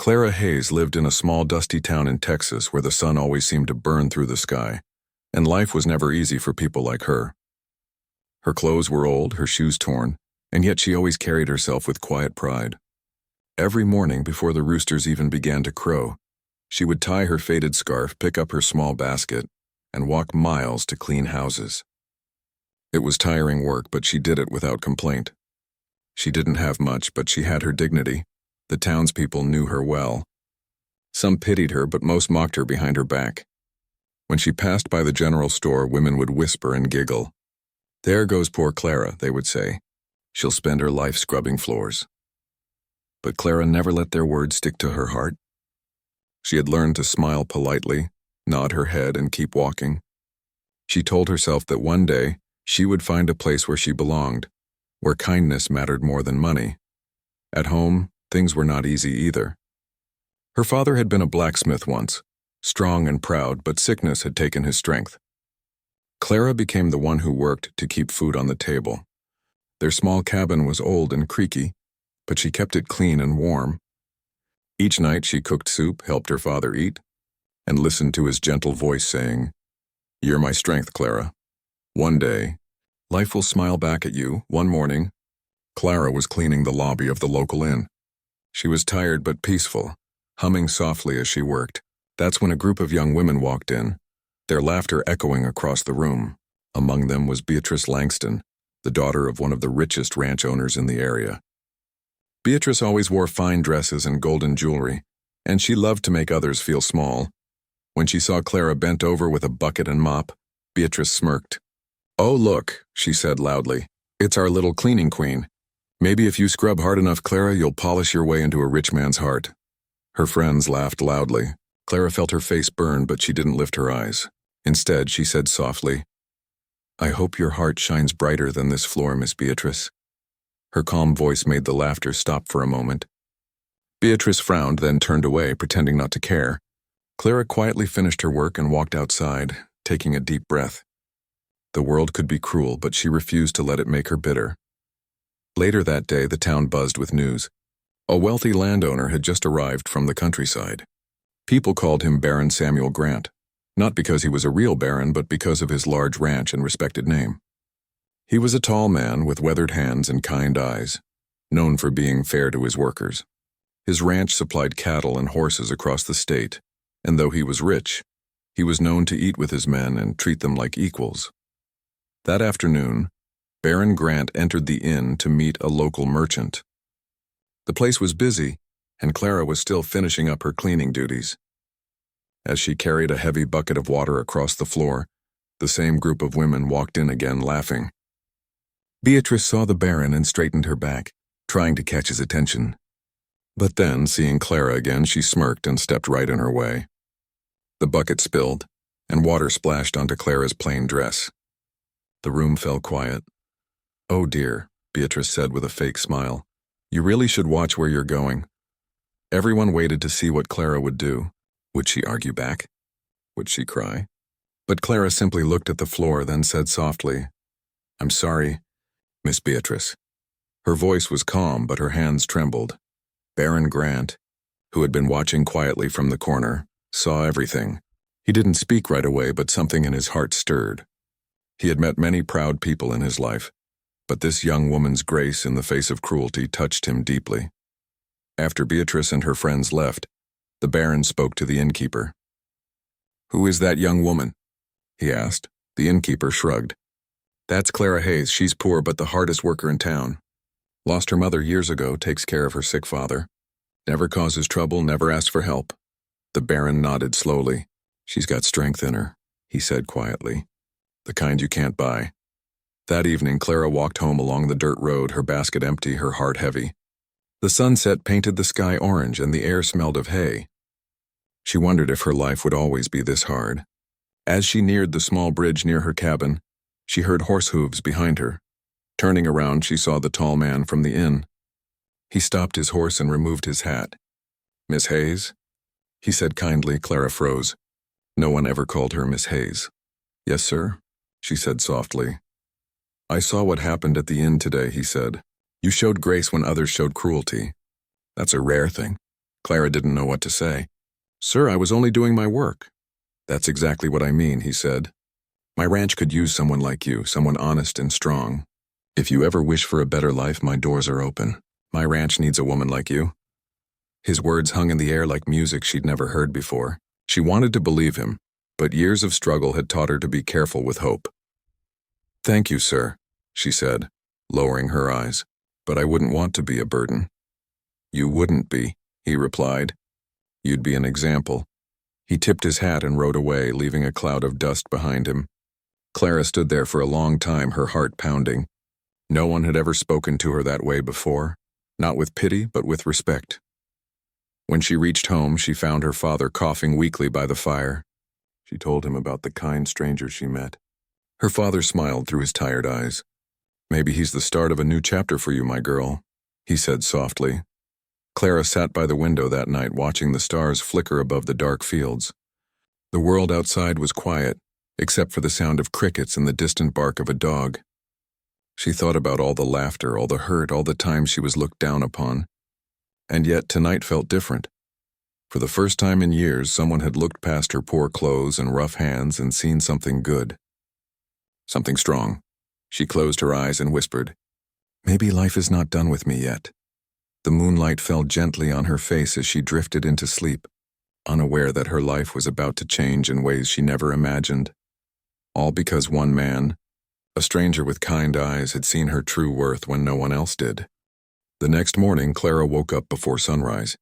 Clara Hayes lived in a small dusty town in Texas where the sun always seemed to burn through the sky, and life was never easy for people like her. Her clothes were old, her shoes torn, and yet she always carried herself with quiet pride. Every morning before the roosters even began to crow, she would tie her faded scarf, pick up her small basket, and walk miles to clean houses. It was tiring work, but she did it without complaint. She didn't have much, but she had her dignity. The townspeople knew her well. Some pitied her, but most mocked her behind her back. When she passed by the general store, women would whisper and giggle. "There goes poor Clara," they would say. "She'll spend her life scrubbing floors." But Clara never let their words stick to her heart. She had learned to smile politely, nod her head, and keep walking. She told herself that one day she would find a place where she belonged, where kindness mattered more than money. At home, things were not easy either. Her father had been a blacksmith once, strong and proud, but sickness had taken his strength. Clara became the one who worked to keep food on the table. Their small cabin was old and creaky, but she kept it clean and warm. Each night she cooked soup, helped her father eat, and listened to his gentle voice saying, "You're my strength, Clara. One day, life will smile back at you." One morning, Clara was cleaning the lobby of the local inn. She was tired but peaceful, humming softly as she worked. That's when a group of young women walked in, their laughter echoing across the room. Among them was Beatrice Langston, the daughter of one of the richest ranch owners in the area. Beatrice always wore fine dresses and golden jewelry, and she loved to make others feel small. When she saw Clara bent over with a bucket and mop, Beatrice smirked. "Oh, look," she said loudly. "It's our little cleaning queen. Maybe if you scrub hard enough, Clara, you'll polish your way into a rich man's heart." Her friends laughed loudly. Clara felt her face burn, but she didn't lift her eyes. Instead, she said softly, "I hope your heart shines brighter than this floor, Miss Beatrice." Her calm voice made the laughter stop for a moment. Beatrice frowned, then turned away, pretending not to care. Clara quietly finished her work and walked outside, taking a deep breath. The world could be cruel, but she refused to let it make her bitter. Later that day, the town buzzed with news. A wealthy landowner had just arrived from the countryside. People called him Baron Samuel Grant, not because he was a real baron, but because of his large ranch and respected name. He was a tall man with weathered hands and kind eyes, known for being fair to his workers. His ranch supplied cattle and horses across the state, and though he was rich, he was known to eat with his men and treat them like equals. That afternoon, Baron Grant entered the inn to meet a local merchant. The place was busy, and Clara was still finishing up her cleaning duties. As she carried a heavy bucket of water across the floor, the same group of women walked in again, laughing. Beatrice saw the Baron and straightened her back, trying to catch his attention. But then, seeing Clara again, she smirked and stepped right in her way. The bucket spilled, and water splashed onto Clara's plain dress. The room fell quiet. "Oh dear," Beatrice said with a fake smile. "You really should watch where you're going." Everyone waited to see what Clara would do. Would she argue back? Would she cry? But Clara simply looked at the floor, then said softly, "I'm sorry, Miss Beatrice." Her voice was calm, but her hands trembled. Baron Grant, who had been watching quietly from the corner, saw everything. He didn't speak right away, but something in his heart stirred. He had met many proud people in his life, but this young woman's grace in the face of cruelty touched him deeply. After Beatrice and her friends left, the Baron spoke to the innkeeper. "Who is that young woman?" he asked. The innkeeper shrugged. "That's Clara Hayes. She's poor but the hardest worker in town. Lost her mother years ago, takes care of her sick father. Never causes trouble, never asks for help." The Baron nodded slowly. "She's got strength in her," he said quietly. "The kind you can't buy." That evening, Clara walked home along the dirt road, her basket empty, her heart heavy. The sunset painted the sky orange and the air smelled of hay. She wondered if her life would always be this hard. As she neared the small bridge near her cabin, she heard horse hooves behind her. Turning around, she saw the tall man from the inn. He stopped his horse and removed his hat. "Miss Hayes?" he said kindly. Clara froze. No one ever called her Miss Hayes. "Yes, sir," she said softly. "I saw what happened at the inn today," he said. "You showed grace when others showed cruelty. That's a rare thing." Clara didn't know what to say. "Sir, I was only doing my work." "That's exactly what I mean," he said. "My ranch could use someone like you, someone honest and strong. If you ever wish for a better life, my doors are open. My ranch needs a woman like you." His words hung in the air like music she'd never heard before. She wanted to believe him, but years of struggle had taught her to be careful with hope. "Thank you, sir," she said, lowering her eyes, "but I wouldn't want to be a burden." "You wouldn't be," he replied. "You'd be an example." He tipped his hat and rode away, leaving a cloud of dust behind him. Clara stood there for a long time, her heart pounding. No one had ever spoken to her that way before, not with pity, but with respect. When she reached home, she found her father coughing weakly by the fire. She told him about the kind stranger she met. Her father smiled through his tired eyes. "Maybe he's the start of a new chapter for you, my girl," he said softly. Clara sat by the window that night watching the stars flicker above the dark fields. The world outside was quiet, except for the sound of crickets and the distant bark of a dog. She thought about all the laughter, all the hurt, all the times she was looked down upon. And yet tonight felt different. For the first time in years, someone had looked past her poor clothes and rough hands and seen something good. Something strong. She closed her eyes and whispered, "Maybe life is not done with me yet." The moonlight fell gently on her face as she drifted into sleep, unaware that her life was about to change in ways she never imagined. All because one man, a stranger with kind eyes, had seen her true worth when no one else did. The next morning, Clara woke up before sunrise.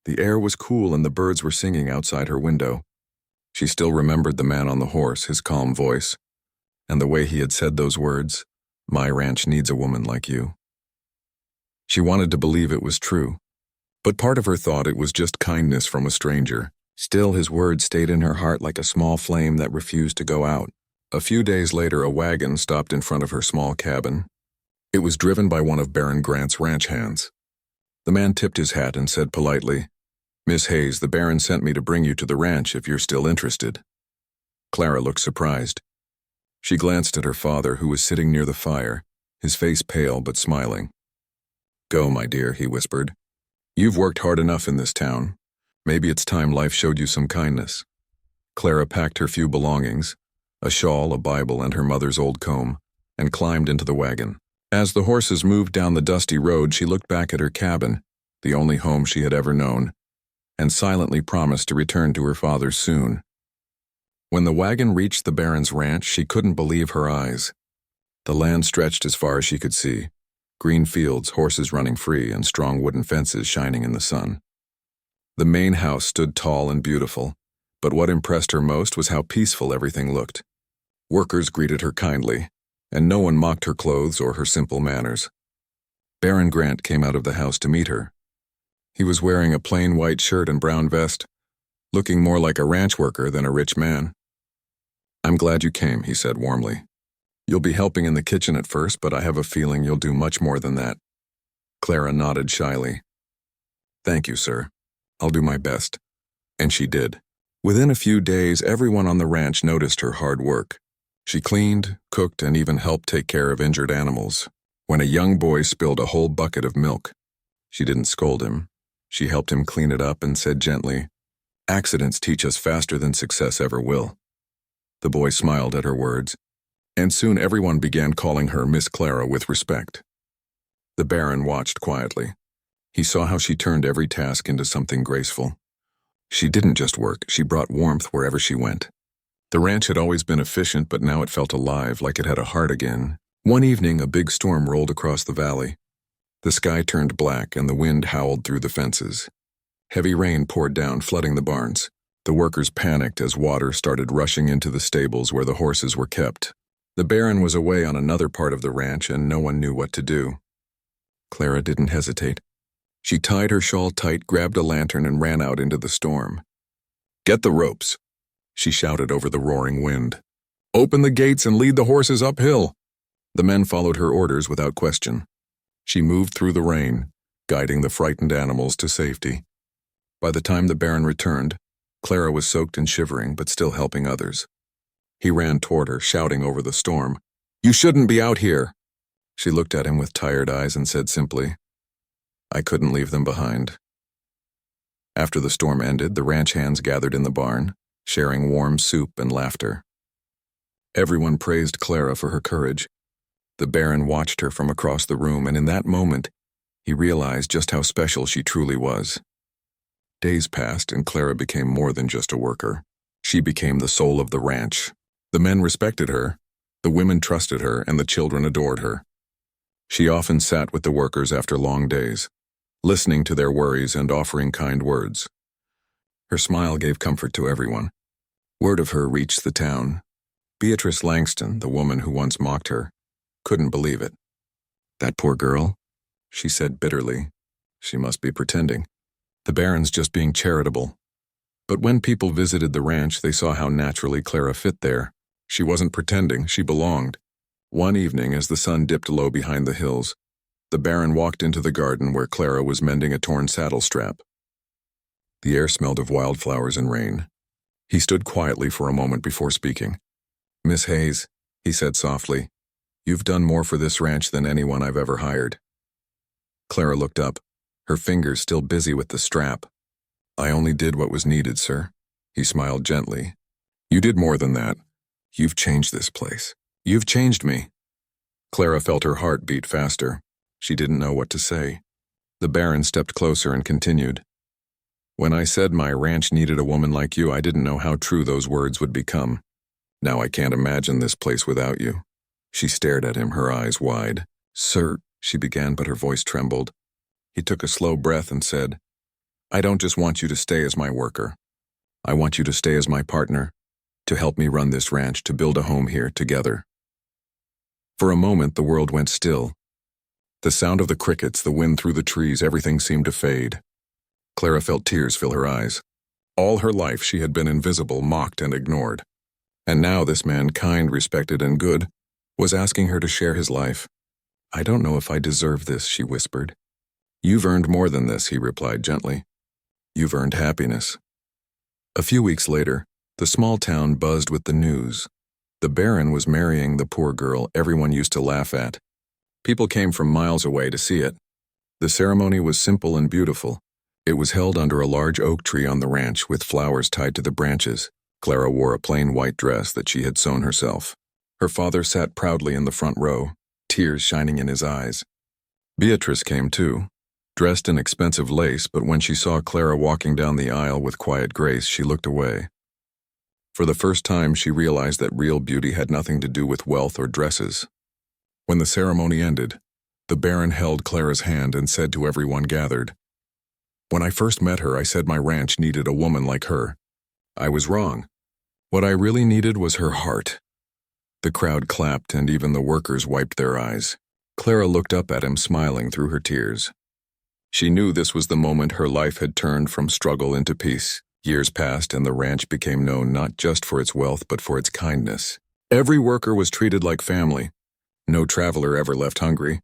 The air was cool and the birds were singing outside her window. She still remembered the man on the horse, his calm voice, and the way he had said those words, "My ranch needs a woman like you." She wanted to believe it was true, but part of her thought it was just kindness from a stranger. Still, his words stayed in her heart like a small flame that refused to go out. A few days later, a wagon stopped in front of her small cabin. It was driven by one of Baron Grant's ranch hands. The man tipped his hat and said politely, "Miss Hayes, the Baron sent me to bring you to the ranch if you're still interested." Clara looked surprised. She glanced at her father, who was sitting near the fire, his face pale but smiling. "Go, my dear," he whispered. "You've worked hard enough in this town. Maybe it's time life showed you some kindness." Clara packed her few belongings, a shawl, a Bible, and her mother's old comb, and climbed into the wagon. As the horses moved down the dusty road, she looked back at her cabin, the only home she had ever known, and silently promised to return to her father soon. When the wagon reached the Baron's ranch, she couldn't believe her eyes. The land stretched as far as she could see, green fields, horses running free, and strong wooden fences shining in the sun. The main house stood tall and beautiful, but what impressed her most was how peaceful everything looked. Workers greeted her kindly, and no one mocked her clothes or her simple manners. Baron Grant came out of the house to meet her. He was wearing a plain white shirt and brown vest, looking more like a ranch worker than a rich man. "I'm glad you came," he said warmly. "You'll be helping in the kitchen at first, but I have a feeling you'll do much more than that." Clara nodded shyly. "Thank you, sir. I'll do my best." And she did. Within a few days, everyone on the ranch noticed her hard work. She cleaned, cooked, and even helped take care of injured animals. When a young boy spilled a whole bucket of milk, she didn't scold him. She helped him clean it up and said gently, "Accidents teach us faster than success ever will." The boy smiled at her words, and soon everyone began calling her Miss Clara with respect. The Baron watched quietly. He saw how she turned every task into something graceful. She didn't just work, she brought warmth wherever she went. The ranch had always been efficient, but now it felt alive, like it had a heart again. One evening, a big storm rolled across the valley. The sky turned black and the wind howled through the fences. Heavy rain poured down, flooding the barns. The workers panicked as water started rushing into the stables where the horses were kept. The Baron was away on another part of the ranch and no one knew what to do. Clara didn't hesitate. She tied her shawl tight, grabbed a lantern, and ran out into the storm. "Get the ropes," she shouted over the roaring wind. "Open the gates and lead the horses uphill." The men followed her orders without question. She moved through the rain, guiding the frightened animals to safety. By the time the Baron returned, Clara was soaked and shivering, but still helping others. He ran toward her, shouting over the storm, "You shouldn't be out here." She looked at him with tired eyes and said simply, "I couldn't leave them behind." After the storm ended, the ranch hands gathered in the barn, sharing warm soup and laughter. Everyone praised Clara for her courage. The Baron watched her from across the room, and in that moment, he realized just how special she truly was. Days passed, and Clara became more than just a worker. She became the soul of the ranch. The men respected her, the women trusted her, and the children adored her. She often sat with the workers after long days, listening to their worries and offering kind words. Her smile gave comfort to everyone. Word of her reached the town. Beatrice Langston, the woman who once mocked her, couldn't believe it. "That poor girl," she said bitterly. "She must be pretending. The Baron's just being charitable." But when people visited the ranch, they saw how naturally Clara fit there. She wasn't pretending, she belonged. One evening, as the sun dipped low behind the hills, the Baron walked into the garden where Clara was mending a torn saddle strap. The air smelled of wildflowers and rain. He stood quietly for a moment before speaking. "Miss Hayes," he said softly, "you've done more for this ranch than anyone I've ever hired." Clara looked up, her fingers still busy with the strap. "I only did what was needed, sir." He smiled gently. "You did more than that. You've changed this place. You've changed me." Clara felt her heart beat faster. She didn't know what to say. The Baron stepped closer and continued. "When I said my ranch needed a woman like you, I didn't know how true those words would become. Now I can't imagine this place without you." She stared at him, her eyes wide. "Sir," she began, but her voice trembled. He took a slow breath and said, "I don't just want you to stay as my worker. I want you to stay as my partner, to help me run this ranch, to build a home here together." For a moment, the world went still. The sound of the crickets, the wind through the trees, everything seemed to fade. Clara felt tears fill her eyes. All her life she had been invisible, mocked and ignored. And now this man, kind, respected, and good, was asking her to share his life. "I don't know if I deserve this," she whispered. "You've earned more than this," he replied gently. "You've earned happiness." A few weeks later, the small town buzzed with the news. The Baron was marrying the poor girl everyone used to laugh at. People came from miles away to see it. The ceremony was simple and beautiful. It was held under a large oak tree on the ranch with flowers tied to the branches. Clara wore a plain white dress that she had sewn herself. Her father sat proudly in the front row, tears shining in his eyes. Beatrice came too, dressed in expensive lace, but when she saw Clara walking down the aisle with quiet grace, she looked away. For the first time, she realized that real beauty had nothing to do with wealth or dresses. When the ceremony ended, the Baron held Clara's hand and said to everyone gathered, "When I first met her, I said my ranch needed a woman like her. I was wrong. What I really needed was her heart." The crowd clapped, and even the workers wiped their eyes. Clara looked up at him, smiling through her tears. She knew this was the moment her life had turned from struggle into peace. Years passed, and the ranch became known not just for its wealth but for its kindness. Every worker was treated like family. No traveler ever left hungry.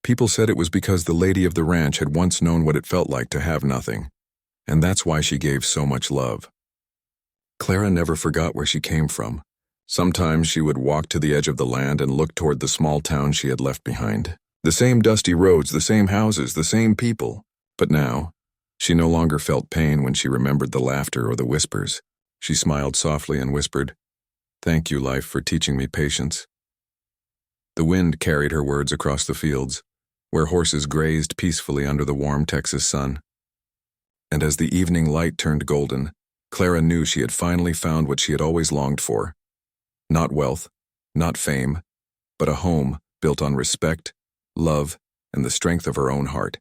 People said it was because the lady of the ranch had once known what it felt like to have nothing, and that's why she gave so much love. Clara never forgot where she came from. Sometimes she would walk to the edge of the land and look toward the small town she had left behind. The same dusty roads, the same houses, the same people. But now, she no longer felt pain when she remembered the laughter or the whispers. She smiled softly and whispered, "Thank you, life, for teaching me patience." The wind carried her words across the fields, where horses grazed peacefully under the warm Texas sun. And as the evening light turned golden, Clara knew she had finally found what she had always longed for. Not wealth, not fame, but a home built on respect, love, and the strength of her own heart.